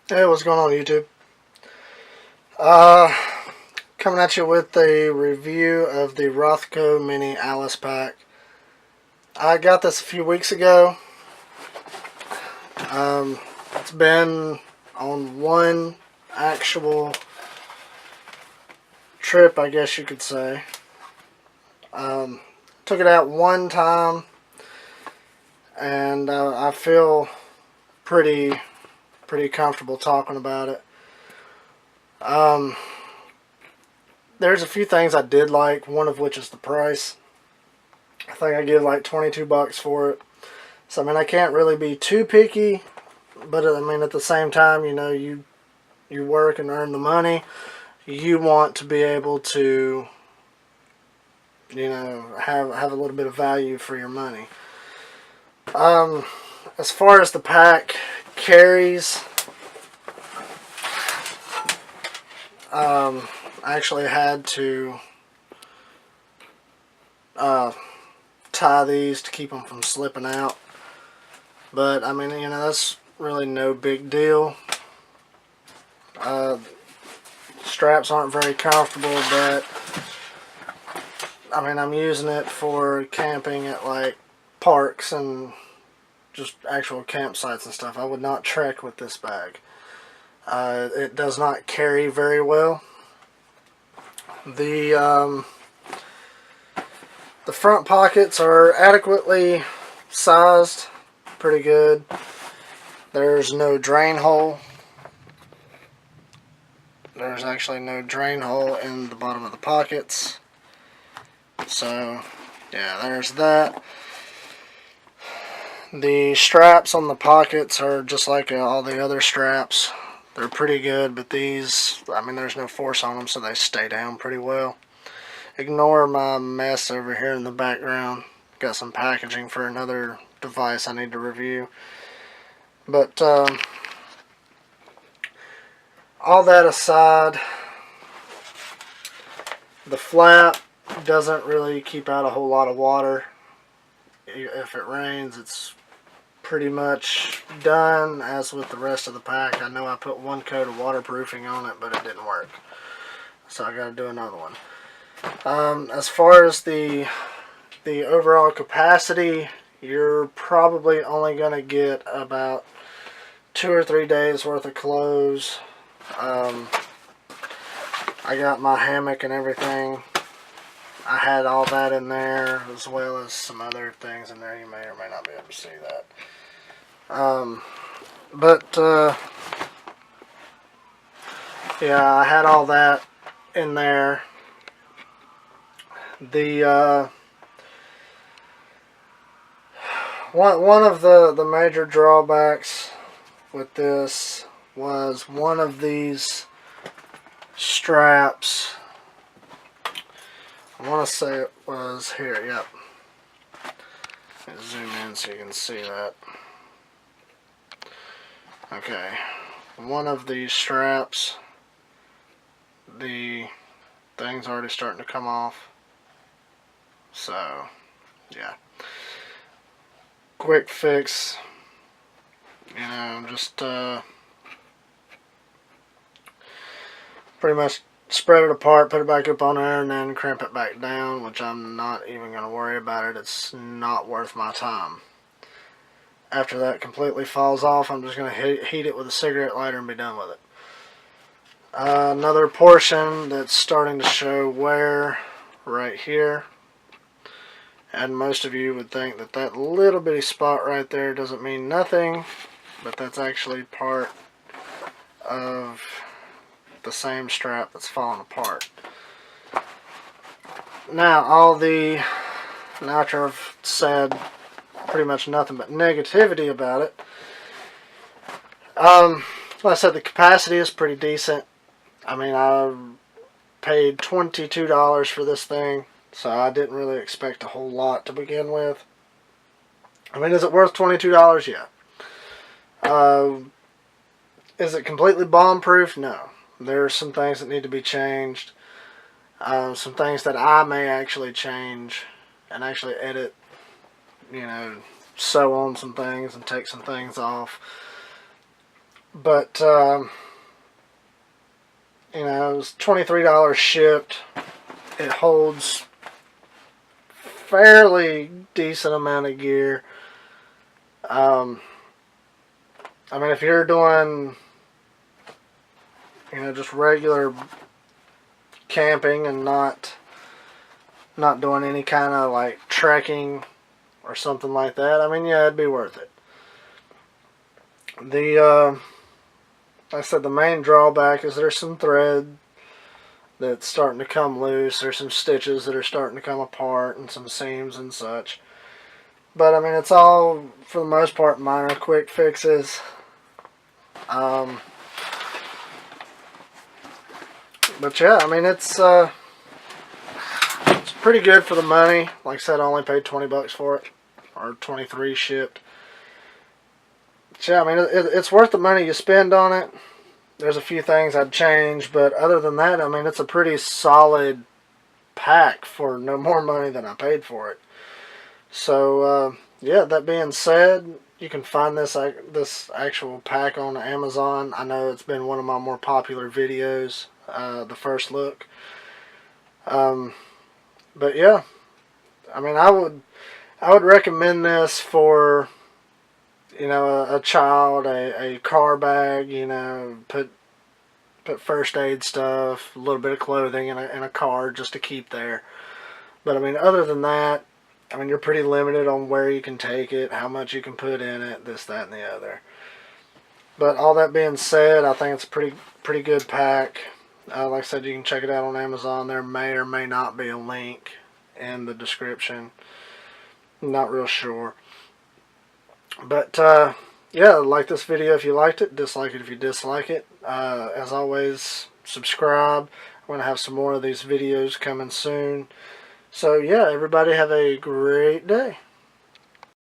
Hey, what's going on, YouTube? Uh, Coming at you with a review of the Rothco Mini Alice Pack. I got this a few weeks ago. It's been on one actual trip, I guess you could say. Um, Took it out one time, and I feel pretty comfortable talking about it. Um, there's a few things I did like, one of which is the price. I think I give like 22 bucks for it. So I mean, I can't really be too picky, but I mean, at the same time, you work and earn the money. You want to be able to have a little bit of value for your money. Um, as far as the pack carries, I actually had to uh, tie these to keep them from slipping out. But I mean, that's really no big deal. Uh, Straps aren't very comfortable, but I mean, I'm using it for camping at like parks and just actual campsites and stuff. I would not trek with this bag. It does not carry very well. The the front pockets are adequately sized, pretty good. There's no drain hole. There's actually no drain hole in the bottom of the pockets. So, yeah, there's that. The straps on the pockets are just like all the other straps. They're pretty good, but these, I mean, there's no force on them, so they stay down pretty well. Ignore my mess over here in the background. Got some packaging for another device I need to review. But all that aside, the flap doesn't really keep out a whole lot of water. If it rains, it's pretty much done. As with the rest of the pack, I know I put one coat of waterproofing on it, but it didn't work, so I got to do another one. As far as the overall capacity, you're probably only going to get about 2 or 3 days worth of clothes. I got my hammock and everything. I had all that in there, as well as some other things in there. You may or may not be able to see that. But yeah, I had all that in there. The one of the major drawbacks with this was one of these straps. I want to say it was here. Yep. Let's zoom in so you can see that. Okay. One of these straps, the thing's already starting to come off. So, yeah. Quick fix. Just pretty much spread it apart, put it back up on there, and then crimp it back down, which I'm not even going to worry about it. It's not worth my time. After that completely falls off, I'm just going to heat it with a cigarette lighter and be done with it. Another portion that's starting to show wear right here. And most of you would think that that little bitty spot right there doesn't mean nothing, but that's actually part of the same strap that's falling apart. Now, after I've said pretty much nothing but negativity about it, like I said, the capacity is pretty decent. I mean, I paid $22 for this thing, so I didn't really expect a whole lot to begin with. I mean, is it worth $22? Yeah. Is it completely bomb-proof? No. There are some things that need to be changed. Some things that I may actually change and actually edit, sew on some things and take some things off. But you know, it was $23 shipped. It holds fairly decent amount of gear. I mean, if you're doing, you know, just regular camping and not doing any kind of like trekking or something like that, I mean, yeah, it'd be worth it. The like I said, the main drawback is there's some thread that's starting to come loose. There's some stitches that are starting to come apart and some seams and such. But I mean, it's all, for the most part, minor quick fixes. But yeah, I mean, it's pretty good for the money. Like I said, I only paid 20 bucks for it, or 23 shipped. But yeah, I mean, it's worth the money you spend on it. There's a few things I'd change, but other than that, I mean, it's a pretty solid pack for no more money than I paid for it. So yeah, that being said, you can find this actual pack on Amazon. I know it's been one of my more popular videos, the first look. But yeah, I mean, I would recommend this for, you know, a child, a car bag, you know, put first aid stuff, a little bit of clothing in a car just to keep there. But I mean, other than that, I mean, you're pretty limited on where you can take it, how much you can put in it, this, that, and the other. But all that being said, I think it's a pretty good pack. Like I said, you can check it out on Amazon. There may or may not be a link in the description. I'm not real sure. But yeah, like this video if you liked it, dislike it if you dislike it. As always, subscribe. I'm going to have some more of these videos coming soon. So yeah, everybody have a great day.